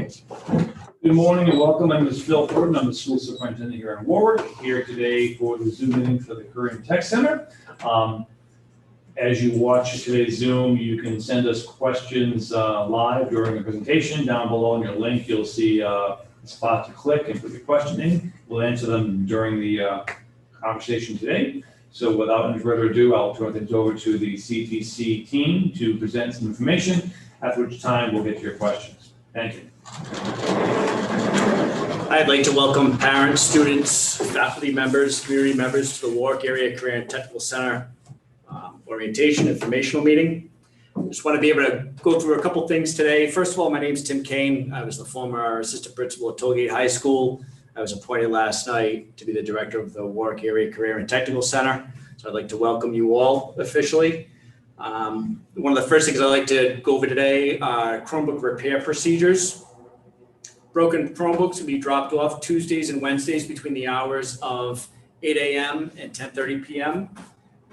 Good morning and welcome. My name is Phil Ford. I'm the school superintendent here in Warwick, here today for the Zoom meeting for the Career and Tech Center. As you watch today's Zoom, you can send us questions live during the presentation. Down below in your link, you'll see a spot to click and put your question in. We'll answer them during the conversation today. So without any further ado, I'll turn things over to the CTC team to present some information, after which time we'll get to your questions. Thank you. I'd like to welcome parents, students, faculty members, community members to the Warwick Area Career and Technical Center orientation informational meeting. Just want to be able to go through a couple things today. First of all, my name is Tim Kane. I was the former assistant principal at Tollgate High School. I was appointed last night to be the director of the Warwick Area Career and Technical Center. So I'd like to welcome you all officially. One of the first things I'd like to go over today are Chromebook repair procedures. Broken Chromebooks will be dropped off Tuesdays and Wednesdays between the hours of 8 a.m. and 10:30 p.m.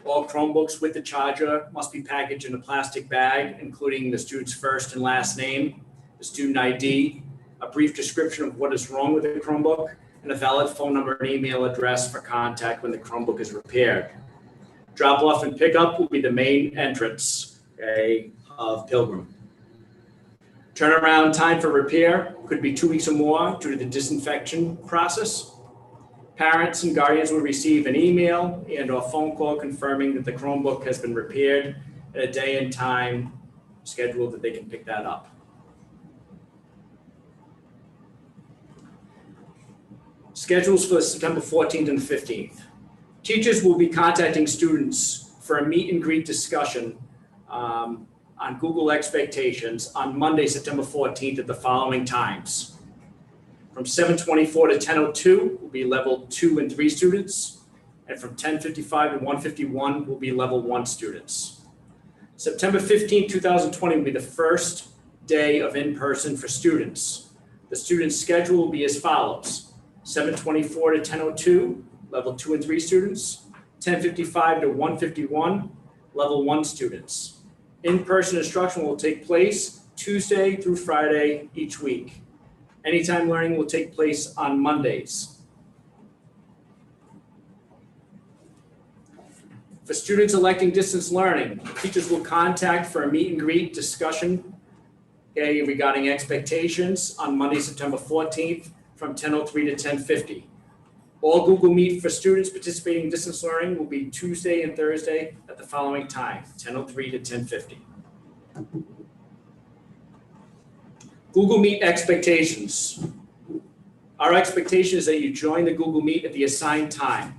All Chromebooks with the charger must be packaged in a plastic bag, including the student's first and last name, the student ID, a brief description of what is wrong with the Chromebook, and a valid phone number and email address for contact when the Chromebook is repaired. Drop off and pickup will be the main entrance of Pilgrim. Turnaround time for repair could be 2 weeks or more due to the disinfection process. Parents and guardians will receive an email and or phone call confirming that the Chromebook has been repaired at a day and time schedule that they can pick that up. Schedules for September 14th and 15th. Teachers will be contacting students for a meet and greet discussion on Google Expectations on Monday, September 14th at the following times. From 7:24 to 10:02 will be level 2 and 3 students, and from 10:55 to 1:51 will be level 1 students. September 15th, 2020 will be the first day of in-person for students. The student schedule will be as follows: 7:24 to 10:02, level 2 and 3 students, 10:55 to 1:51, level 1 students. In-person instruction will take place Tuesday through Friday each week. Anytime learning will take place on Mondays. For students electing distance learning, teachers will contact for a meet and greet discussion regarding expectations on Monday, September 14th from 10:03 to 10:50. All Google Meet for students participating in distance learning will be Tuesday and Thursday at the following time, 10:03 to 10:50. Google Meet expectations. Our expectation is that you join the Google Meet at the assigned time.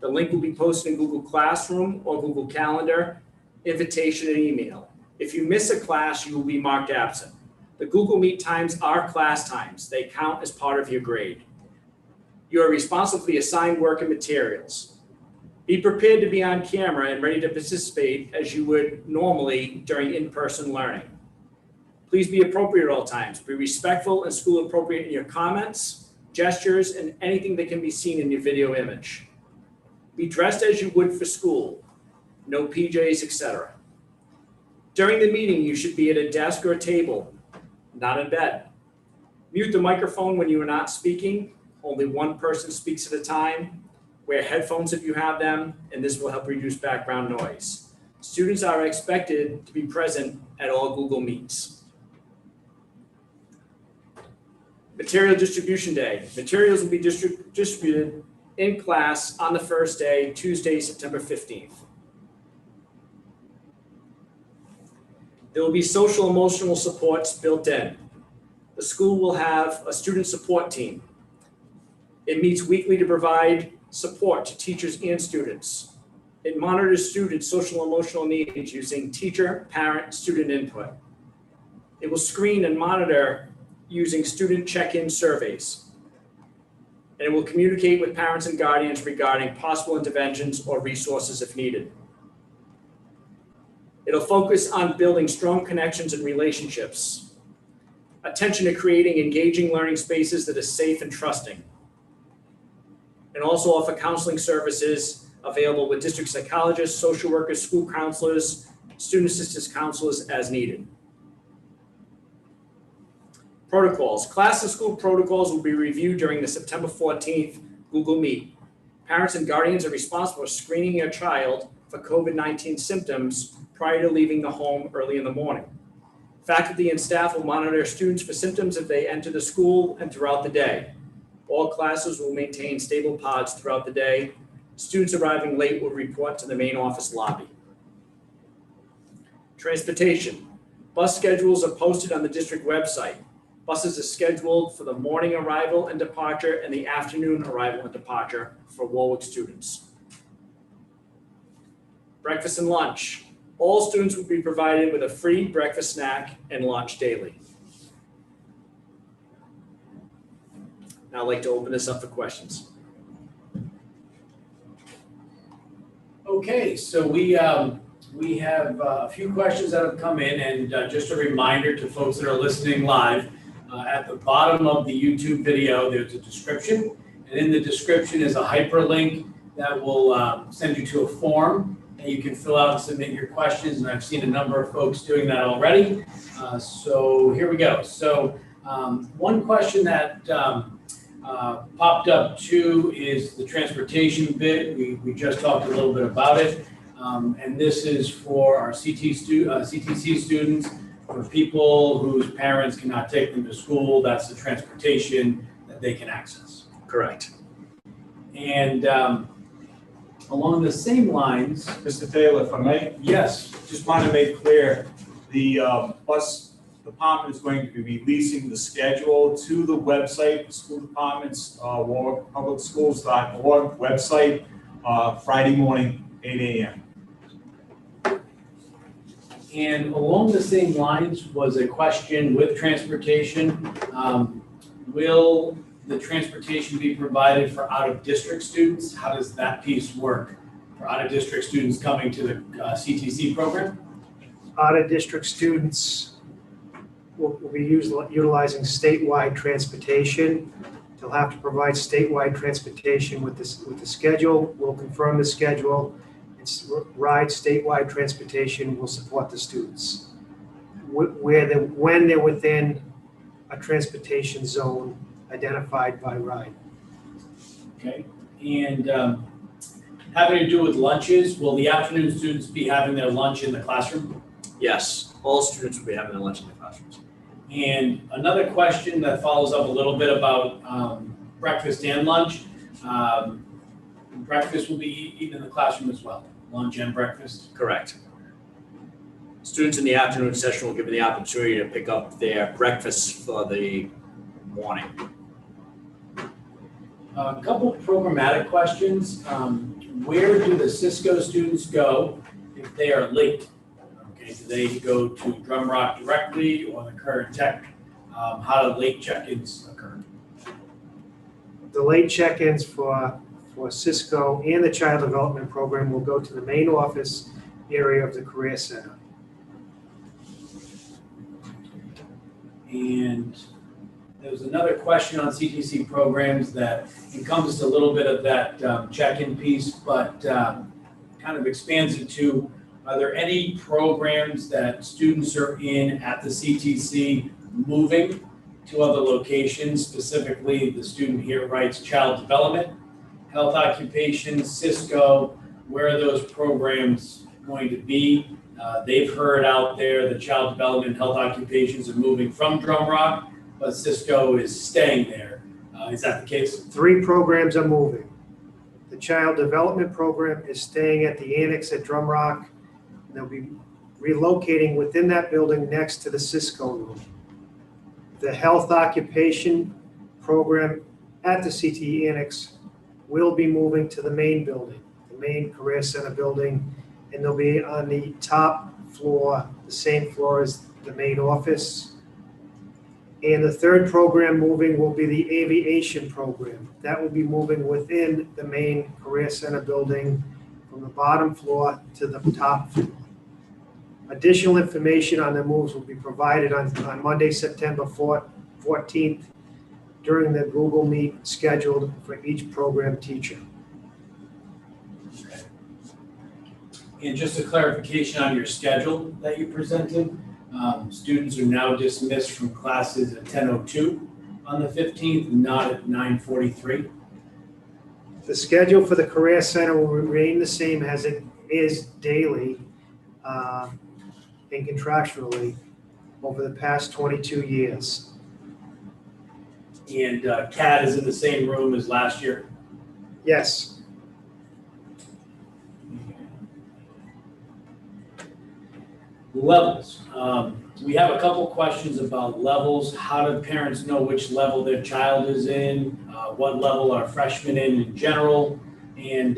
The link will be posted in Google Classroom or Google Calendar, invitation and email. If you miss a class, you will be marked absent. The Google Meet times are class times. They count as part of your grade. You are responsible for the assigned work and materials. Be prepared to be on camera and ready to participate as you would normally during in-person learning. Please be appropriate at all times. Be respectful and school appropriate in your comments, gestures, and anything that can be seen in your video image. Be dressed as you would for school. No PJs, etc. During the meeting, you should be at a desk or a table, not in bed. Mute the microphone when you are not speaking. Only one person speaks at a time. Wear headphones if you have them, and this will help reduce background noise. Students are expected to be present at all Google Meets. Material distribution day. Materials will be distributed in class on the first day, Tuesday, September 15th. There will be social emotional supports built in. The school will have a student support team. It meets weekly to provide support to teachers and students. It monitors students' social emotional needs using teacher, parent, student input. It will screen and monitor using student check-in surveys. And it will communicate with parents and guardians regarding possible interventions or resources if needed. It'll focus on building strong connections and relationships. Attention to creating engaging learning spaces that are safe and trusting. And also offer counseling services available with district psychologists, social workers, school counselors, student assistance counselors as needed. Protocols. Class and school protocols will be reviewed during the September 14th Google Meet. Parents and guardians are responsible for screening your child for COVID-19 symptoms prior to leaving the home early in the morning. Faculty and staff will monitor students for symptoms if they enter the school and throughout the day. All classes will maintain stable pods throughout the day. Students arriving late will report to the main office lobby. Transportation. Bus schedules are posted on the district website. Buses are scheduled for the morning arrival and departure and the afternoon arrival and departure for Warwick students. Breakfast and lunch. All students will be provided with a free breakfast snack and lunch daily. Now I'd like to open this up for questions. Okay, so we have a few questions that have come in, and just a reminder to folks that are listening live, at the bottom of the YouTube video, there's a description, and in the description is a hyperlink that will send you to a form that you can fill out and submit your questions, and I've seen a number of folks doing that already. So here we go. So one question that popped up too is the transportation bit. We just talked a little bit about it. And this is for our CTC students, for people whose parents cannot take them to school. That's the transportation that they can access. Correct. And along the same lines, Mr. Taylor, if I may, yes, just want to make clear, the bus department is going to be releasing the schedule to the website, the school department's warwickpublicschools.org website, Friday morning, 8 a.m. and along the same lines was a question with transportation. Will the transportation be provided for out-of-district students? How does that piece work for out-of-district students coming to the CTC program? Out-of-district students will be utilizing statewide transportation. They'll have to provide statewide transportation with the schedule. We'll confirm the schedule. Ride statewide transportation will support the students. When they're within a transportation zone identified by RIDE. Okay, and having to do with lunches, will the afternoon students be having their lunch in the classroom? Yes, all students will be having their lunch in the classrooms. And another question that follows up a little bit about breakfast and lunch. Breakfast will be eaten in the classroom as well, lunch and breakfast. Correct. Students in the afternoon session will give them the opportunity to pick up their breakfast for the morning. A couple programmatic questions. Where do the Cisco students go if they are late? Okay, do they go to Drum Rock directly or the current tech? How do late check-ins occur? The late check-ins for Cisco and the Child Development Program will go to the main office area of the Career Center. And there was another question on CTC programs that encompassed a little bit of that check-in piece, but kind of expands it to, are there any programs that students are in at the CTC moving to other locations? Specifically, the student here writes child development, health occupation, Cisco. Where are those programs going to be? They've heard out there the child development, health occupations are moving from Drum Rock, but Cisco is staying there. Is that the case? 3 programs are moving. The Child Development Program is staying at the annex at Drum Rock. They'll be relocating within that building next to the Cisco room. The Health Occupation Program at the CTE Annex will be moving to the main building, the main Career Center building, and they'll be on the top floor, the same floor as the main office. And the third program moving will be the Aviation Program. That will be moving within the main Career Center building from the bottom floor to the top floor. Additional information on the moves will be provided on Monday, September 14th during the Google Meet scheduled for each program teacher. Okay. And just a clarification on your schedule that you presented, Students are now dismissed from classes at 10:02 on the 15th, not at 9:43. The schedule for the Career Center will remain the same as it is daily and contractually over the past 22 years. And CAD is in the same room as last year. Yes, Levels. We have a couple questions about levels. How do parents know which level their child is in? What level are freshmen in general? And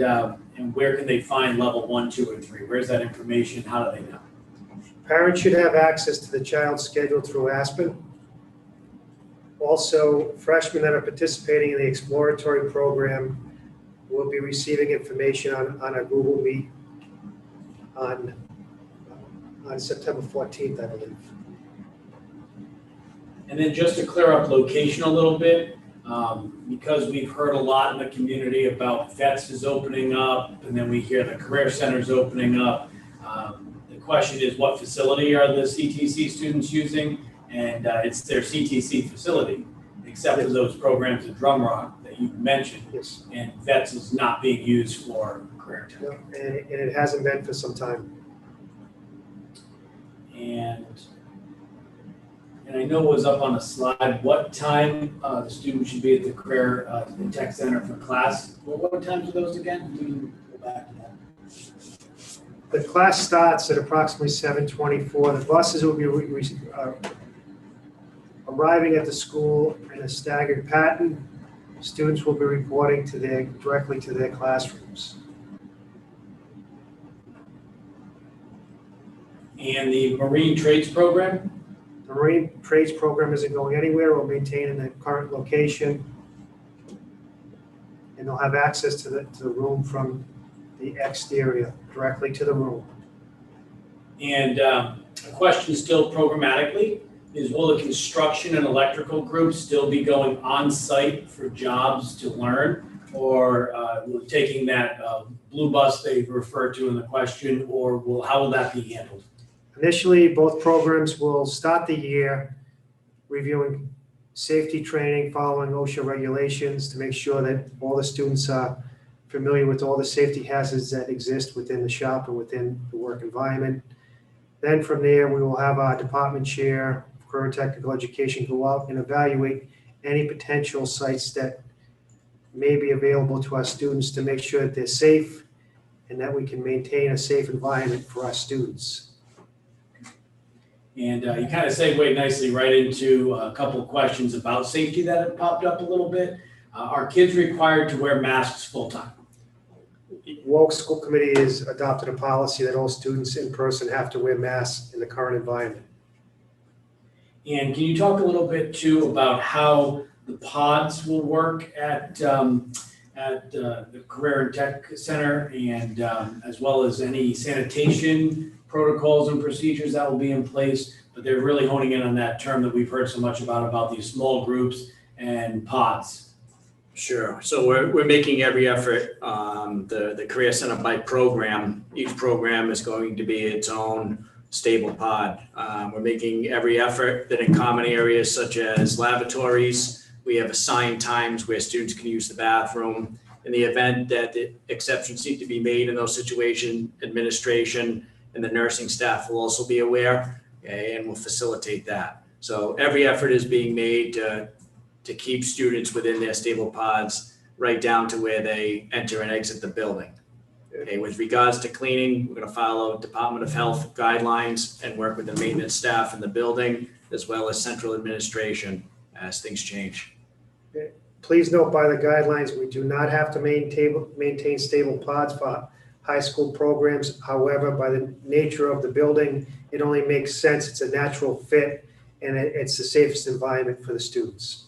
where can they find level 1, 2, or 3? Where's that information? How do they know? parents should have access to the child's schedule through Aspen. Also, freshmen that are participating in the exploratory program will be receiving information on a Google Meet on September 14th, I believe. And then just to clear up location a little bit, because we've heard a lot in the community about VETS is opening up, and then we hear the Career Center's opening up. The question is, what facility are the CTC students using? And it's their CTC facility, except for those programs at Drum Rock that you mentioned. Yes. And VETS is not being used for Career Tech. No, and it hasn't been for some time. And I know it was up on a slide, what time the student should be at the Career Tech Center for class. Well, what times are those again? We can go back to that. The class starts at approximately 7:24. The buses will be arriving at the school in a staggered pattern. Students will be reporting directly to their classrooms. And the Marine Trades Program, The Marine Trades Program isn't going anywhere. We'll maintain in the current location. And they'll have access to the room from the exterior, directly to the room. and a question still programmatically is, will the construction and electrical groups still be going on site for jobs to learn? Or will taking that blue bus they referred to in the question, or how will that be handled? Initially, both programs will start the year reviewing safety training, following OSHA regulations to make sure that all the students are familiar with all the safety hazards that exist within the shop and within the work environment. Then from there, we will have our department chair, career and technical education, go out and evaluate any potential sites that may be available to our students to make sure that they're safe and that we can maintain a safe environment for our students. And you kind of segued nicely right into a couple of questions about safety that have popped up a little bit. Are kids required to wear masks full-time? Warwick School Committee has adopted a policy that all students in person have to wear masks in the current environment. And can you talk a little bit too about how the pods will work at the Career and Tech Center, and as well as any sanitation protocols and procedures that will be in place? But they're really honing in on that term that we've heard so much about these small groups and pods. Sure. So we're making every effort. The Career Center by program, each program is going to be its own stable pod. We're making every effort that in common areas such as lavatories, we have assigned times where students can use the bathroom. In the event that the exceptions need to be made in those situations, administration and the nursing staff will also be aware, okay, and will facilitate that. So every effort is being made to keep students within their stable pods right down to where they enter and exit the building. Okay, with regards to cleaning, we're going to follow Department of Health guidelines and work with the maintenance staff in the building as well as central administration as things change. Please note by the guidelines, we do not have to maintain stable pods for high school programs. However, by the nature of the building, it only makes sense. It's a natural fit and it's the safest environment for the students.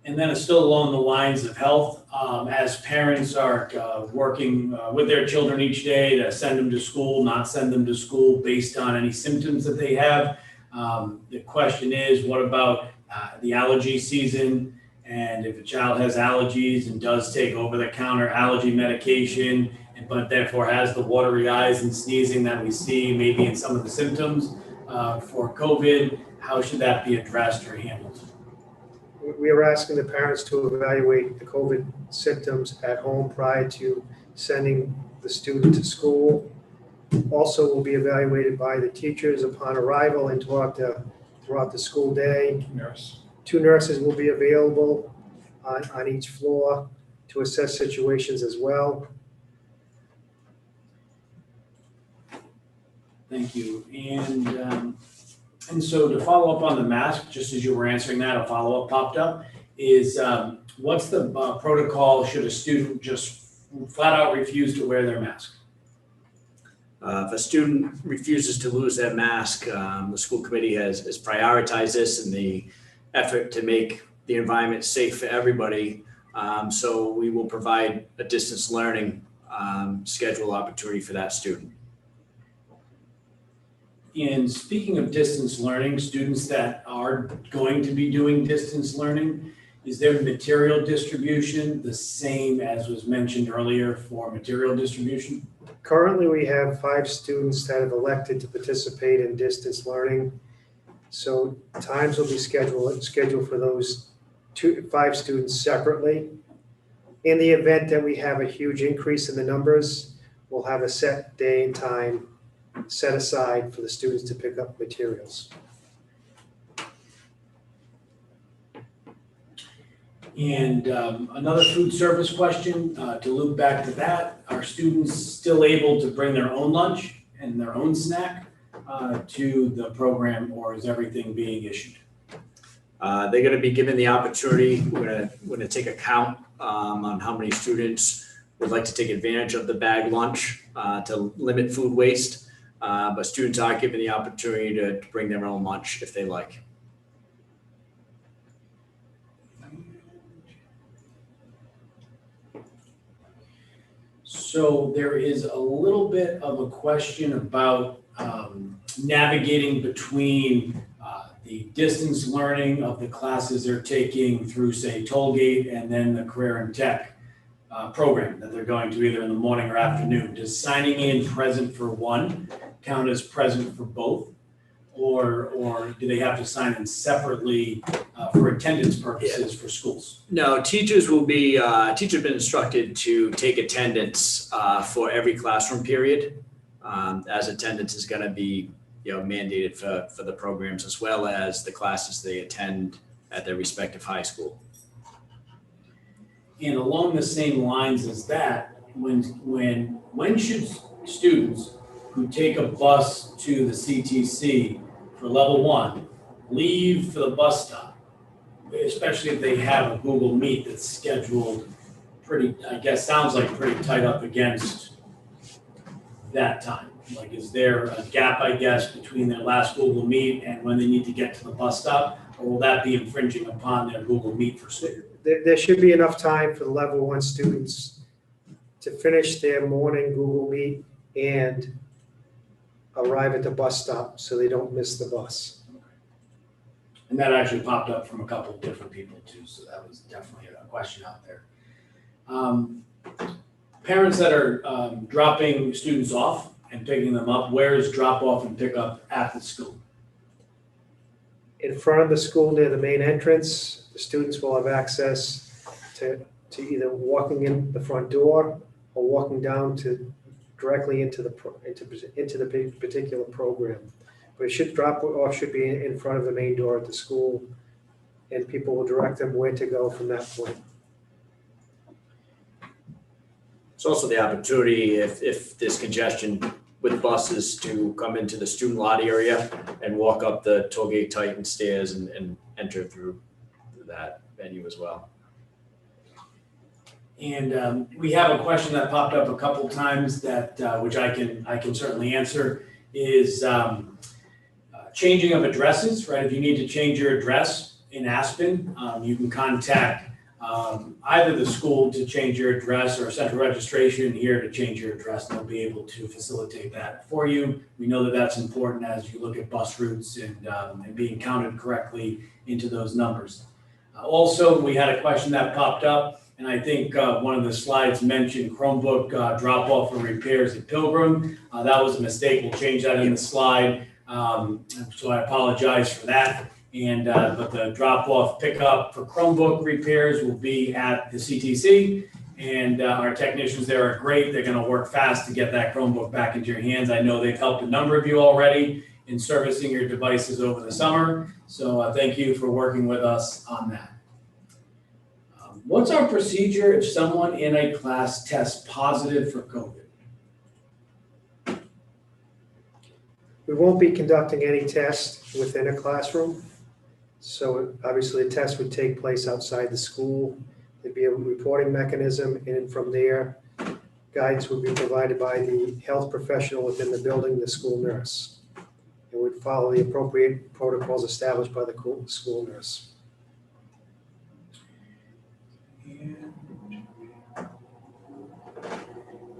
And then it's still along the lines of health, as parents are working with their children each day to send them to school, not send them to school based on any symptoms that they have. The question is, what about the allergy season? And if a child has allergies and does take over-the-counter allergy medication, but therefore has the watery eyes and sneezing that we see maybe in some of the symptoms, for COVID? How should that be addressed or handled? We are asking the parents to evaluate the COVID symptoms at home prior to sending the student to school. Also will be evaluated by the teachers upon arrival and throughout the school day. Nurse. 2 nurses will be available on each floor to assess situations as well. Thank you. And so to follow up on the mask, just as you were answering that, a follow-up popped up, is what's the protocol should a student just flat out refuse to wear their mask? If a student refuses to lose their mask, the school committee has prioritized this in the effort to make the environment safe for everybody. So we will provide a distance learning schedule opportunity for that student. And speaking of distance learning, students that are going to be doing distance learning, is their material distribution the same as was mentioned earlier for material distribution? Currently, we have 5 students that have elected to participate in distance learning. So times will be scheduled for those 5 students separately. In the event that we have a huge increase in the numbers, we'll have a set day and time set aside for the students to pick up materials. And another food service question, to loop back to that, are students still able to bring their own lunch and their own snack to the program, or is everything being issued? They're going to be given the opportunity. We're going to take a count on how many students would like to take advantage of the bag lunch to limit food waste. But students are given the opportunity to bring their own lunch if they like. So there is a little bit of a question about navigating between the distance learning of the classes they're taking through, say, Tollgate, and then the career and tech program that they're going to either in the morning or afternoon. Does signing in present for one count as present for both? Or do they have to sign in separately for attendance purposes for schools? No, teachers have been instructed to take attendance for every classroom period, as attendance is going to be mandated for the programs as well as the classes they attend at their respective high school. And along the same lines as that, when should students who take a bus to the CTC for level 1 leave for the bus stop, especially if they have a Google Meet that's scheduled sounds like pretty tight up against that time? Like, is there a gap, between their last Google Meet and when they need to get to the bus stop? Or will that be infringing upon their Google Meet for students? There should be enough time for the level 1 students to finish their morning Google Meet and arrive at the bus stop so they don't miss the bus. And that actually popped up from a couple of different people too, so that was definitely a question out there. Parents that are dropping students off and picking them up, where is drop off and pick up at the school? In front of the school near the main entrance, the students will have access to either walking in the front door or walking down directly into the particular program. But drop off should be in front of the main door at the school, and people will direct them where to go from that point. It's also the opportunity, if there's congestion with buses, to come into the student lot area and walk up the Tollgate Titan stairs and enter through that venue as well. And we have a question that popped up a couple times that which I can certainly answer is changing of addresses, right? If you need to change your address in Aspen, you can contact either the school to change your address or central registration here to change your address. They'll be able to facilitate that for you. We know that that's important as you look at bus routes and being counted correctly into those numbers. Also, we had a question that popped up, and I think one of the slides mentioned Chromebook drop-off and repairs at Pilgrim. That was a mistake. We'll change that in the slide. So I apologize for that. And, but the drop-off pickup for Chromebook repairs will be at the CTC. And our technicians there are great. They're going to work fast to get that Chromebook back into your hands. I know they've helped a number of you already in servicing your devices over the summer. So thank you for working with us on that. What's our procedure if someone in a class tests positive for COVID? We won't be conducting any tests within a classroom. So obviously, a test would take place outside the school. There'd be a reporting mechanism, and from there, guidance would be provided by the health professional within the building, the school nurse. It would follow the appropriate protocols established by the school nurse.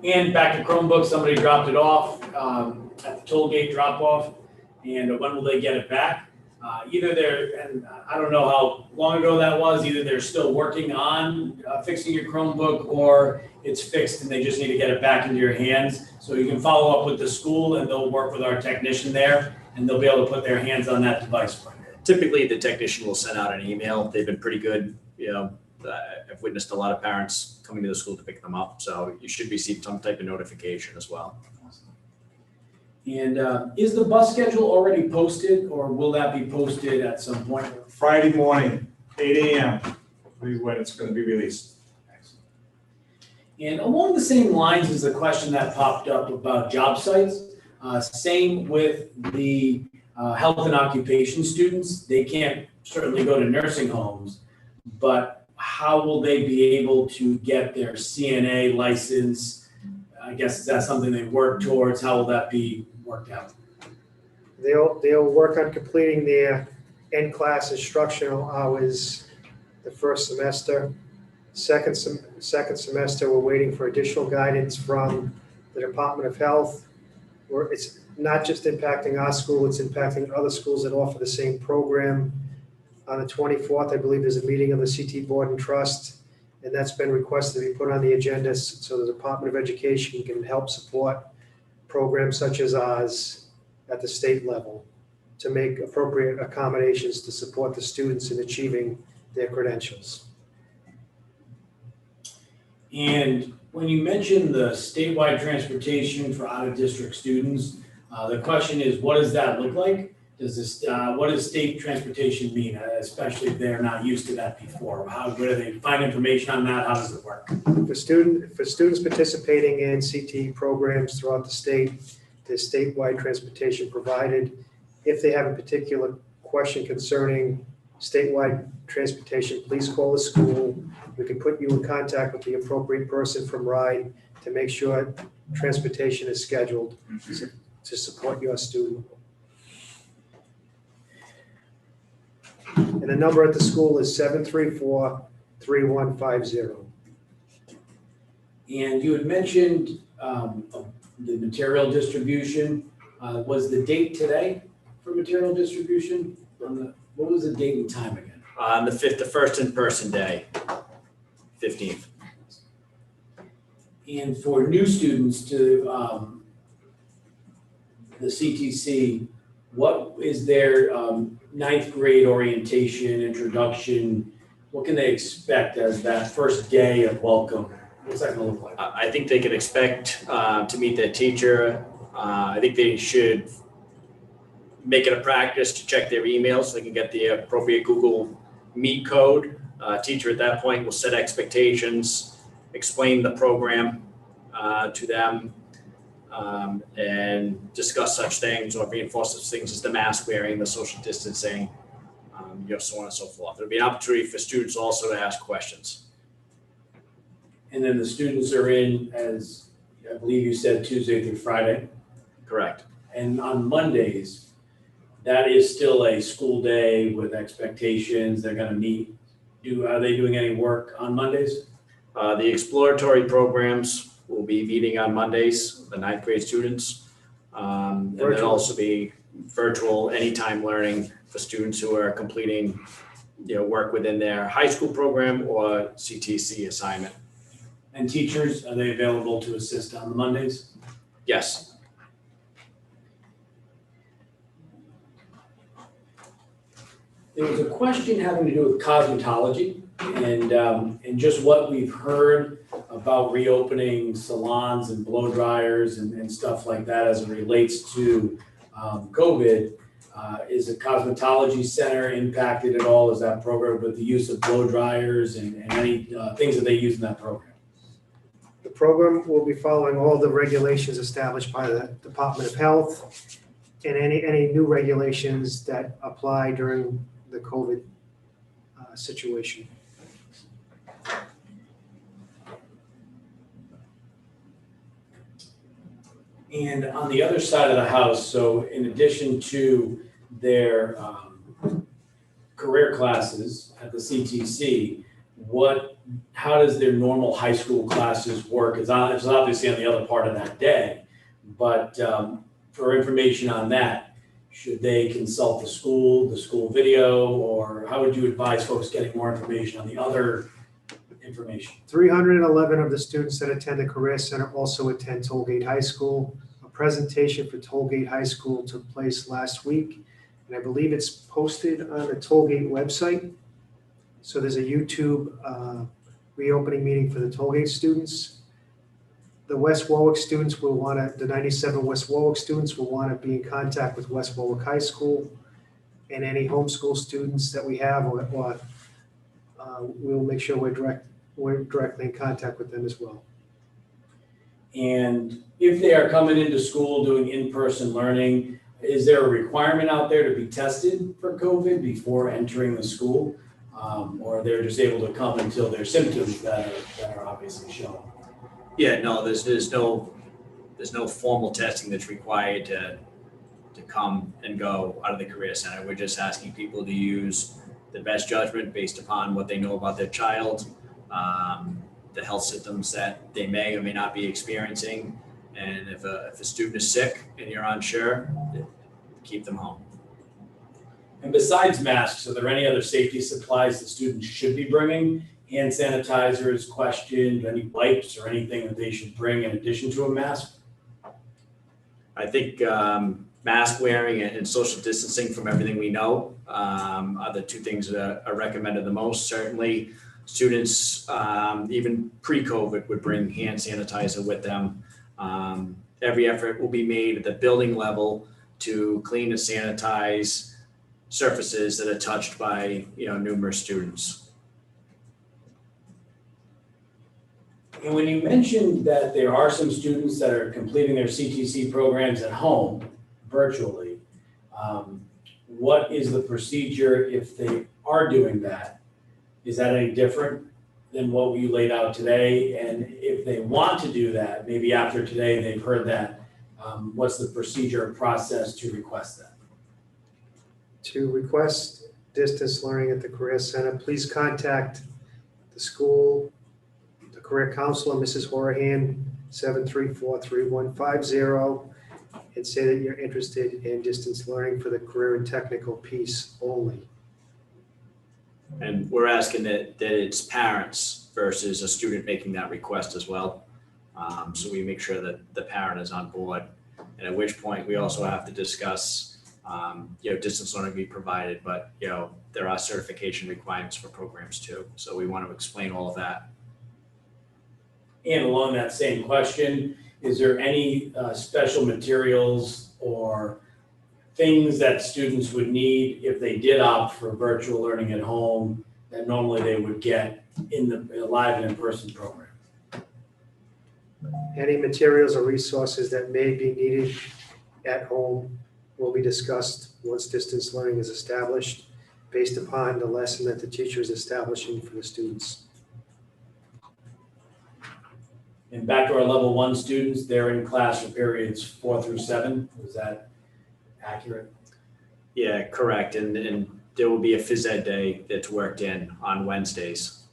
And back to Chromebook, somebody dropped it off at the toll gate drop off. And when will they get it back? Either they're, and I don't know how long ago that was, either they're still working on fixing your Chromebook or it's fixed and they just need to get it back into your hands. So you can follow up with the school and they'll work with our technician there and they'll be able to put their hands on that device for you. Typically, the technician will send out an email. They've been pretty good. I've witnessed a lot of parents coming to the school to pick them up. So you should receive some type of notification as well. And is the bus schedule already posted or will that be posted at some point? Friday morning, 8 a.m. is when it's going to be released. And along the same lines as the question that popped up about job sites, same with the health and occupation students. They can't certainly go to nursing homes, but how will they be able to get their CNA license? I guess is that something they work towards? How will that be worked out? They'll work on completing their in-class instructional hours the first semester. Second semester, we're waiting for additional guidance from the Department of Health, where it's not just impacting our school, it's impacting other schools that offer the same program. On the 24th, I believe there's a meeting of the CT Board and Trust, and that's been requested to be put on the agenda so the Department of Education can help support programs such as ours at the state level to make appropriate accommodations to support the students in achieving their credentials. And when you mention the statewide transportation for out-of-district students, the question is, what does that look like? What does state transportation mean, especially if they're not used to that before? Where do they find information on that? How does it work? For students participating in CT programs throughout the state, there's statewide transportation provided. If they have a particular question concerning statewide transportation, please call the school. We can put you in contact with the appropriate person from RIDE to make sure transportation is scheduled to support your student. And the number at the school is 734-3150. And you had mentioned the material distribution. Was the date today for material distribution? What was the date and time again? On the first in-person day, 15th. And for new students to the CTC, what is their ninth grade orientation, introduction? What can they expect as that first day of welcome? What's that gonna look like? I think they can expect to meet their teacher. I think they should make it a practice to check their emails so they can get the appropriate Google Meet code. Teacher at that point will set expectations, explain the program to them, and discuss such things or reinforce such things as the mask wearing, the social distancing, so on and so forth. There'll be an opportunity for students also to ask questions. And then the students are in, as I believe you said, Tuesday through Friday. Correct. And on Mondays, that is still a school day with expectations. They're gonna meet. Are they doing any work on Mondays? The exploratory programs will be meeting on Mondays, the ninth grade students. And there'll also be virtual anytime learning for students who are completing, work within their high school program or CTC assignment. And teachers, are they available to assist on the Mondays? Yes. There was a question having to do with cosmetology and just what we've heard about reopening salons and blow dryers and stuff like that as it relates to COVID. Is the cosmetology center impacted at all? Is that program with the use of blow dryers and any things that they use in that program? The program will be following all the regulations established by the Department of Health and any new regulations that apply during the COVID situation. And on the other side of the house, so in addition to their career classes at the CTC, how does their normal high school classes work? It's obviously on the other part of that day, but for information on that, should they consult the school video, or how would you advise folks getting more information on the other information? 311 of the students that attend the Career Center also attend Tollgate High School. A presentation for Tollgate High School took place last week, and I believe it's posted on the Tollgate website. So there's a YouTube reopening meeting for the Tollgate students. The West Warwick students will want to, the 97 West Warwick students will want to be in contact with West Warwick High School, and any homeschool students that we have, we'll make sure we're directly in contact with them as well. And if they are coming into school doing in-person learning, is there a requirement out there to be tested for COVID before entering the school? Or they're just able to come until their symptoms that are obviously shown? Yeah, no, there's no formal testing that's required to come and go out of the Career Center. We're just asking people to use the best judgment based upon what they know about their child, the health symptoms that they may or may not be experiencing. And if a student is sick and you're unsure, keep them home. And besides masks, are there any other safety supplies that students should be bringing? Hand sanitizers, questioned, any wipes or anything that they should bring in addition to a mask? I think mask wearing and social distancing, from everything we know, are the two things that are recommended the most. Certainly, students, even pre-COVID, would bring hand sanitizer with them. Every effort will be made at the building level to clean and sanitize surfaces that are touched by numerous students. And when you mentioned that there are some students that are completing their CTC programs at home virtually, what is the procedure if they are doing that? Is that any different than what you laid out today? And if they want to do that, maybe after today they've heard that, what's the procedure or process to request that? To request distance learning at the Career Center, please contact the school, the career counselor, Mrs. Horahan, 734-3150, and say that you're interested in distance learning for the career and technical piece only. And we're asking that it's parents versus a student making that request as well. So we make sure that the parent is on board, and at which point we also have to discuss distance learning be provided, but there are certification requirements for programs too. So we want to explain all of that. And along that same question, is there any special materials or things that students would need if they did opt for virtual learning at home that normally they would get in the live and in-person program? Any materials or resources that may be needed at home will be discussed once distance learning is established based upon the lesson that the teacher is establishing for the students. And back to our level 1 students, they're in class for periods 4 through 7. Is that accurate? Yeah, correct. And there will be a phys ed day that's worked in on Wednesdays.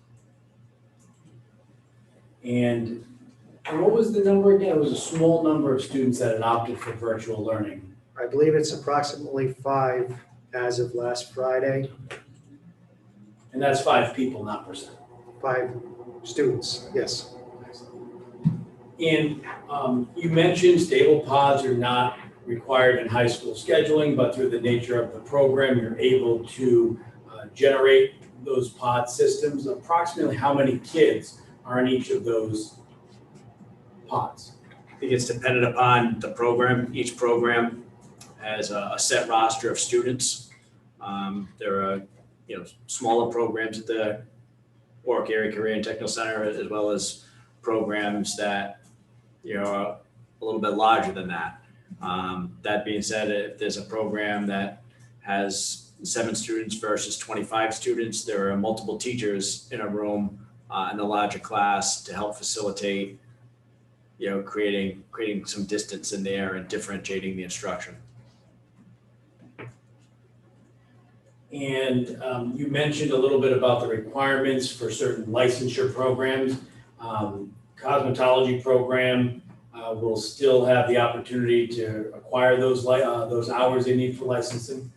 And what was the number again? It was a small number of students that had opted for virtual learning. I believe it's approximately 5 as of last Friday, And that's 5 people, not percent. 5 students, yes. And you mentioned stable pods are not required in high school scheduling, but through the nature of the program, you're able to generate those pod systems. Approximately how many kids are in each of those pods? I think it's dependent upon the program. Each program has a set roster of students. There are, smaller programs at the Warwick Area Career and Technical Center, as well as programs that, are a little bit larger than that. That being said, if there's a program that has 7 students versus 25 students, there are multiple teachers in a room in the larger class to help facilitate, creating some distance in there and differentiating the instruction. And you mentioned a little bit about the requirements for certain licensure programs. Cosmetology program will still have the opportunity to acquire those hours they need for licensing.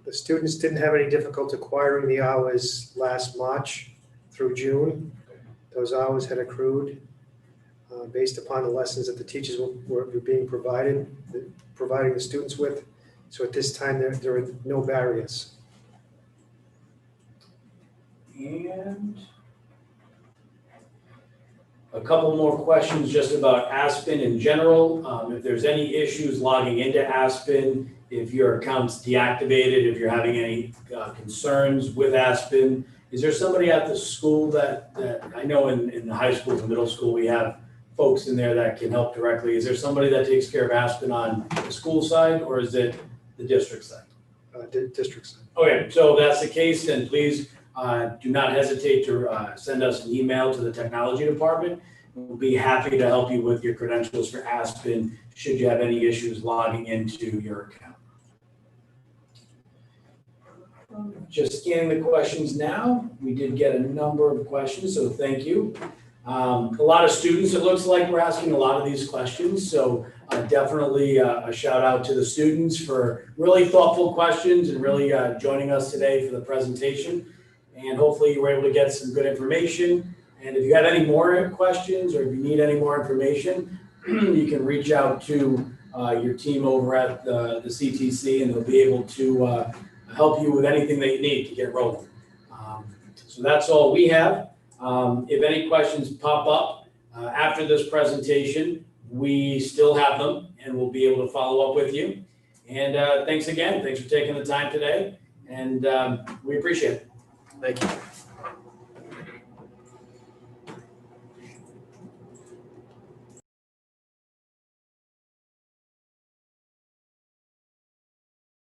The students didn't have any difficulty acquiring the hours last March through June. Those hours had accrued based upon the lessons that the teachers were being providing the students with. So at this time, there are no barriers. And a couple more questions just about Aspen in general. If there's any issues logging into Aspen, if your account's deactivated, if you're having any concerns with Aspen, is there somebody at the school that I know in the high school and middle school, we have folks in there that can help directly. Is there somebody that takes care of Aspen on the school side, or is it the district side? District side. Okay, so if that's the case, then please do not hesitate to send us an email to the technology department. We'll be happy to help you with your credentials for Aspen should you have any issues logging into your account. Just scanning the questions now. We did get a number of questions, so thank you. A lot of students, it looks like we're asking a lot of these questions, so definitely a shout out to the students for really thoughtful questions and really joining us today for the presentation. And hopefully you were able to get some good information. And if you have any more questions or if you need any more information, you can reach out to your team over at the CTC, and they'll be able to help you with anything that you need to get rolling. So that's all we have. If any questions pop up after this presentation, we still have them and we'll be able to follow up with you. And thanks again. Thanks for taking the time today. And we appreciate it. Thank you.